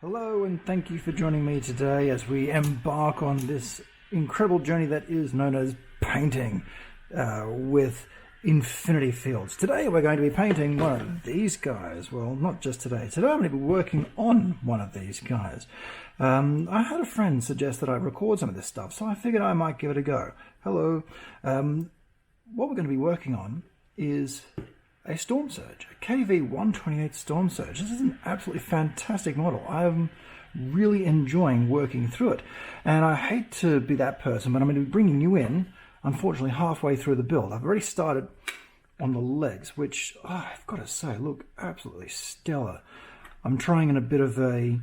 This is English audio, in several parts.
Hello and thank you for joining me today as we embark on this incredible journey that is known as painting with infinity fields. Today we're going to be painting one of these guys. Well, not just today. Today I'm going to be working on one of these guys. I had a friend suggest that I record some of this stuff, so I figured I might give it a go. Hello. What we're going to be working on is a Stormsurge, a KV-128 Stormsurge. This is an absolutely fantastic model. I'm really enjoying working through it. And I hate to be that person, but I'm going to be bringing you in, unfortunately, halfway through the build. I've already started on the legs, which, I've got to say, look absolutely stellar. I'm trying in a bit of a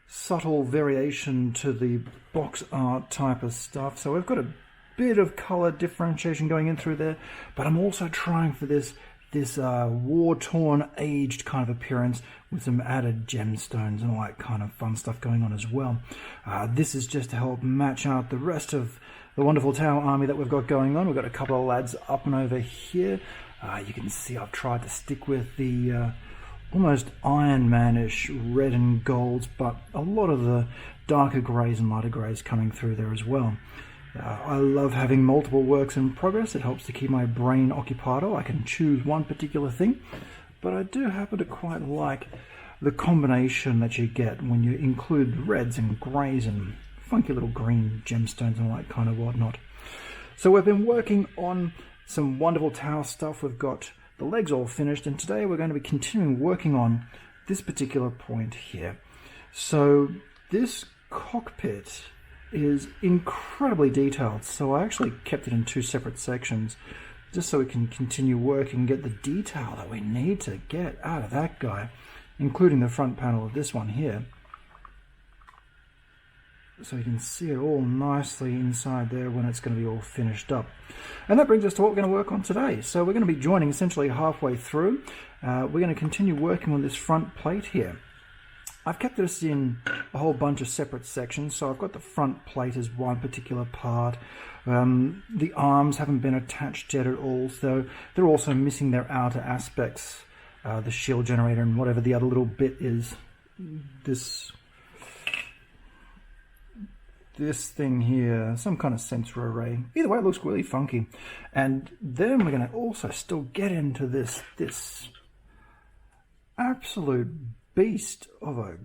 subtle variation to the box art type of stuff. So we've got a bit of color differentiation going in through there, but I'm also trying for this war-torn, aged kind of appearance with some added gemstones and all that kind of fun stuff going on as well. This is just to help match out the rest of the wonderful Tau army that we've got going on. We've got a couple of lads up and over here. You can see I've tried to stick with the almost Iron Man-ish red and golds, but a lot of the darker greys and lighter greys coming through there as well. I love having multiple works in progress. It helps to keep my brain occupied. I can choose one particular thing, but I do happen to quite like the combination that you get when you include reds and greys and funky little green gemstones and all that kind of whatnot. So we've been working on some wonderful Tau stuff. We've got the legs all finished, and today we're going to be continuing working on this particular point here. So this cockpit is incredibly detailed, so I actually kept it in two separate sections just so we can continue working and get the detail that we need to get out of that guy, including the front panel of this one here. So you can see it all nicely inside there when it's going to be all finished up. And that brings us to what we're going to work on today. So we're going to be joining essentially halfway through. We're going to continue working on this front plate here. I've kept this in a whole bunch of separate sections, so I've got the front plate as one particular part. The arms haven't been attached yet at all, so they're also missing their outer aspects, the shield generator and whatever the other little bit is. This thing here, some kind of sensor array. Either way, it looks really funky. And then we're going to also still get into this absolute beast of a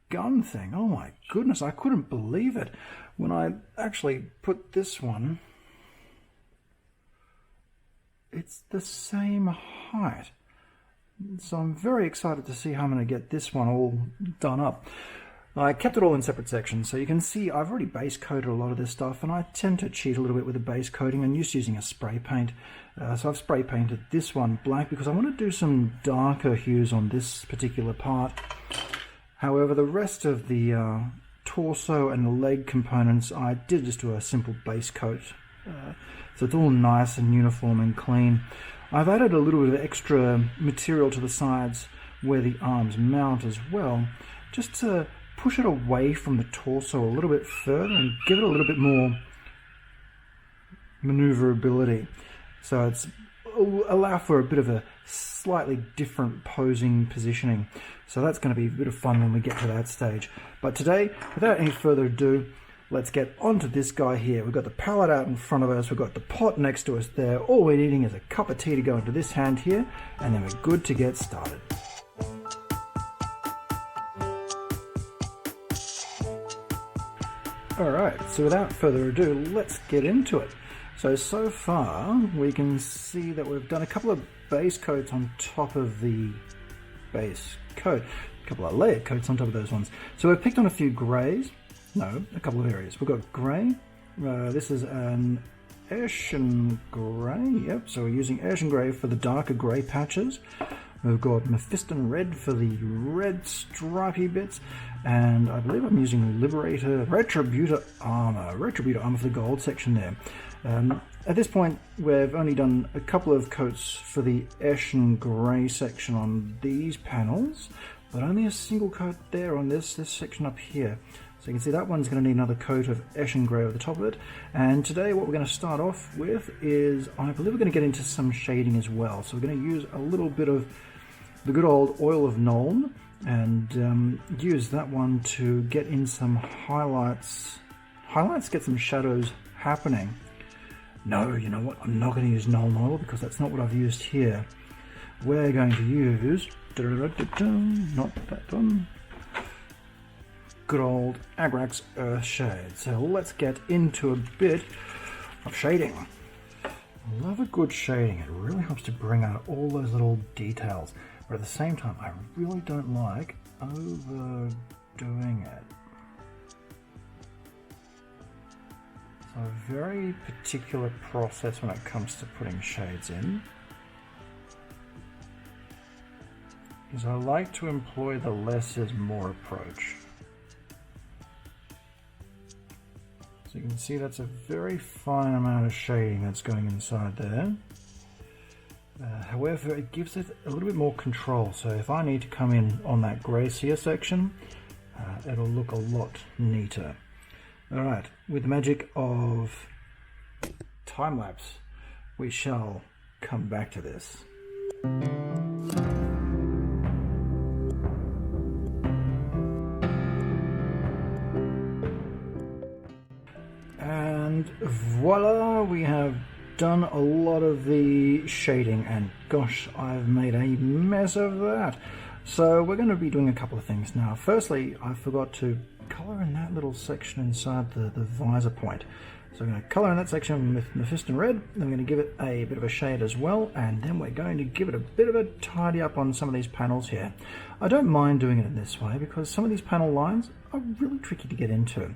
gun thing. Oh my goodness, I couldn't believe it when I actually put this one. It's the same height. So I'm very excited to see how I'm going to get this one all done up. I kept it all in separate sections, so you can see I've already base coated a lot of this stuff, and I tend to cheat a little bit with the base coating. I'm used to using a spray paint, so I've spray painted this one black because I want to do some darker hues on this particular part. However, the rest of the torso and the leg components, I did just do a simple base coat, so it's all nice and uniform and clean. I've added a little bit of extra material to the sides where the arms mount as well, just to push it away from the torso a little bit further and give it a little bit more maneuverability. So it's allow for a bit of a slightly different posing positioning. So that's going to be a bit of fun when we get to that stage. But today, without any further ado, let's get onto this guy here. We've got the palette out in front of us, we've got the pot next to us there. All we're needing is a cup of tea to go into this hand here, and then we're good to get started. Alright, so without further ado, let's get into it. So far, we can see that we've done a couple of base coats on top of the base coat. A couple of layer coats on top of those ones. So we've picked on a few greys. No, a couple of areas. We've got grey. This is an Ashen grey. Yep, so we're using Ashen grey for the darker grey patches. We've got Mephiston red for the red stripy bits, and I believe I'm using Retributor armor for the gold section there. At this point, we've only done a couple of coats for the Ashen grey section on these panels, but only a single coat there on this section up here. So you can see that one's going to need another coat of Ashen grey over the top of it. And today what we're going to start off with is, I believe we're going to get into some shading as well. So we're going to use a little bit of the good old oil of Nuln and use that one to get in some highlights, get some shadows happening. No, you know what, I'm not going to use null model because that's not what I've used here. We're going to use, not that one, good old Agrax Earth Shade. So let's get into a bit of shading. I love a good shading, it really helps to bring out all those little details, but at the same time I really don't like overdoing it. So a very particular process when it comes to putting shades in is I like to employ the less is more approach. So you can see that's a very fine amount of shading that's going inside there. However, it gives it a little bit more control. So if I need to come in on that gracier section, it'll look a lot neater. Alright, with the magic of time-lapse, we shall come back to this. And voila, we have done a lot of the shading, and gosh, I've made a mess of that. So we're going to be doing a couple of things now. Firstly, I forgot to colour in that little section inside the visor point. So I'm going to colour in that section with Mephiston Red, then we're going to give it a bit of a shade as well, and then we're going to give it a bit of a tidy up on some of these panels here. I don't mind doing it in this way because some of these panel lines are really tricky to get into.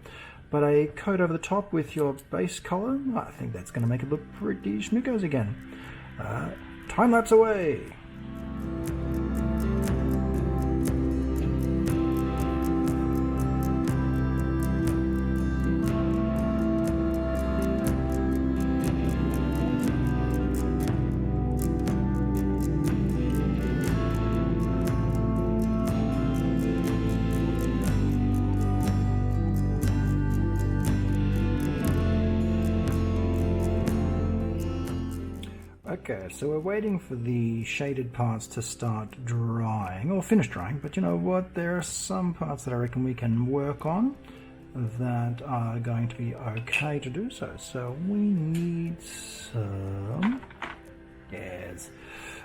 But a coat over the top with your base colour, I think that's going to make it look pretty schnookos again. Time lapse away! Okay, so we're waiting for the shaded parts to start drying, or finish drying, but you know what, there are some parts that I reckon we can work on that are going to be okay to do so. So we need some, yes,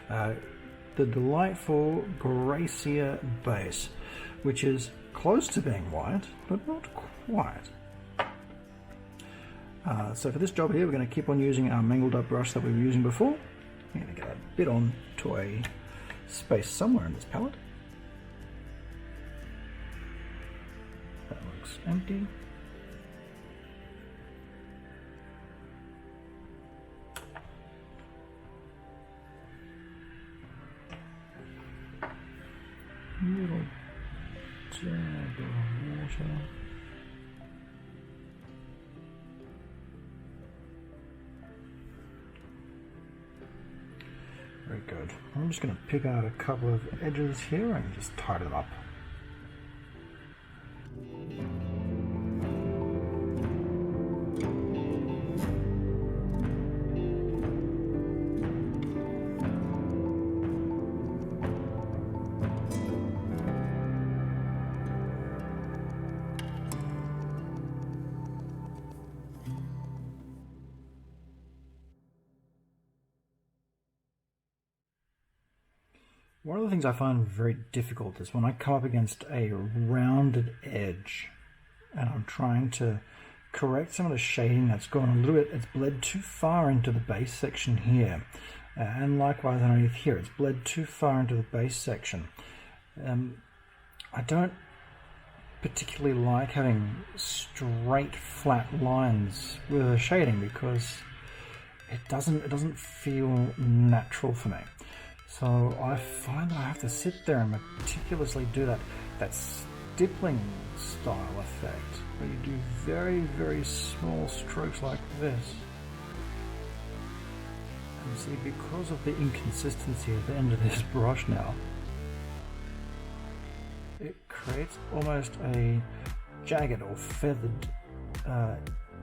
the delightful Gracia base, which is close to being white, but not quite. So for this job here, we're going to keep on using our mangled up brush that we were using before. I'm going to get a bit onto a space somewhere in this palette. That looks empty. Little jab of water. Very good. I'm just going to pick out a couple of edges here and just tidy them up. One of the things I find very difficult is when I come up against a rounded edge and I'm trying to correct some of the shading that's gone a little bit, it's bled too far into the base section here, and likewise underneath here, it's bled too far into the base section. I don't particularly like having straight flat lines with the shading because it doesn't feel natural for me. So I find that I have to sit there and meticulously do that stippling style effect, where you do very, very small strokes like this. And see, because of the inconsistency at the end of this brush now, it creates almost a jagged or feathered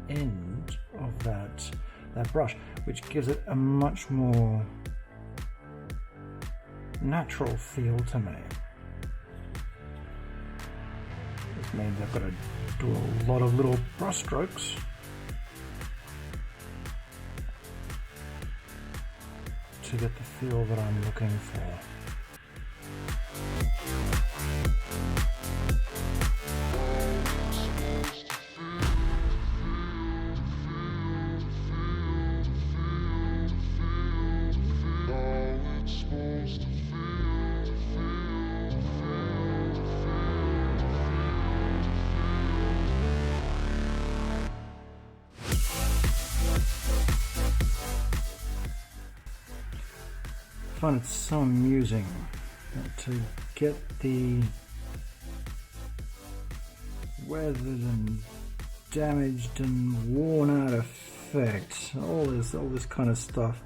end of that brush, which gives it a much more natural feel to me. means I've got to do a lot of little brush strokes to get the feel that I'm looking for. I find it so amusing to get the weathered and damaged and worn out effect, all this kind of stuff.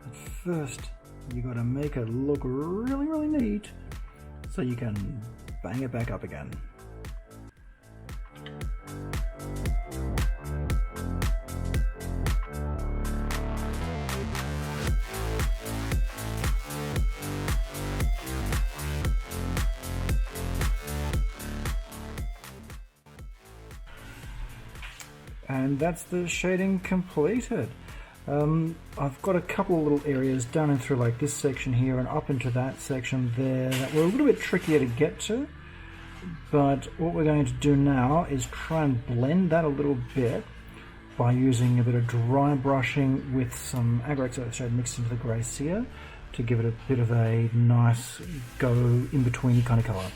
At first you got to make it look really neat so you can bang it back up again. And that's the shading completed. I've got a couple of little areas down and through like this section here and up into that section there that were a little bit trickier to get to, but what we're going to do now is try and blend that a little bit by using a bit of dry brushing with some Agrax shade mixed into the grey sear to give it a bit of a nice go in between kind of colour.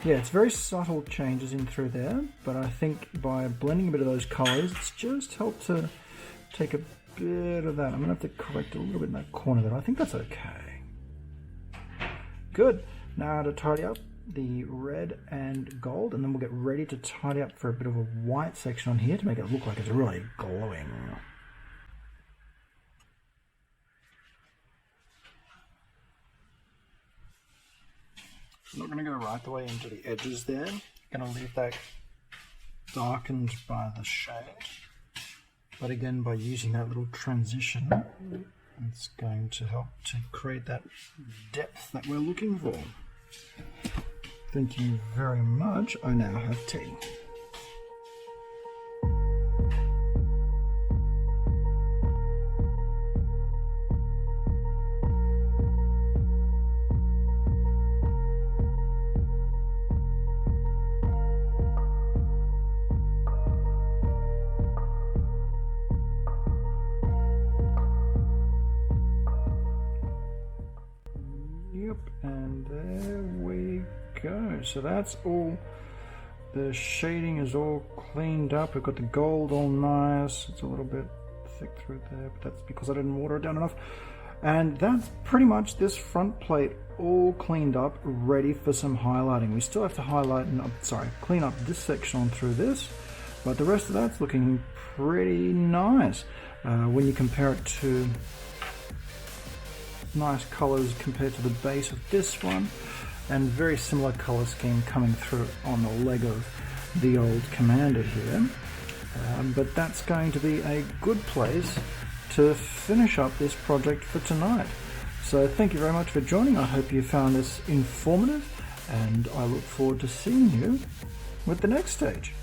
Yeah, it's very subtle changes in through there, but I think by blending a bit of those colours, it's just helped to take a bit of that. I'm going to have to correct a little bit in that corner there. I think that's okay. Good. Now to tidy up the red and gold, and then we'll get ready to tidy up for a bit of a white section on here to make it look like it's really glowing. I'm not going to go right the way into the edges there. I'm going to leave that darkened by the shade. But again, by using that little transition, it's going to help to create that depth that we're looking for. Thank you very much. I now have tea. And there we go. So that's all. The shading is all cleaned up. We've got the gold all nice. It's a little bit thick through there, but that's because I didn't water it down enough. And that's pretty much this front plate all cleaned up, ready for some highlighting. We still have to highlight and clean up this section on through this, but the rest of that's looking pretty nice when you compare it to nice colors compared to the base of this one, and very similar color scheme coming through on the leg of the old Commander here. But that's going to be a good place to finish up this project for tonight. So thank you very much for joining. I hope you found this informative, and I look forward to seeing you with the next stage.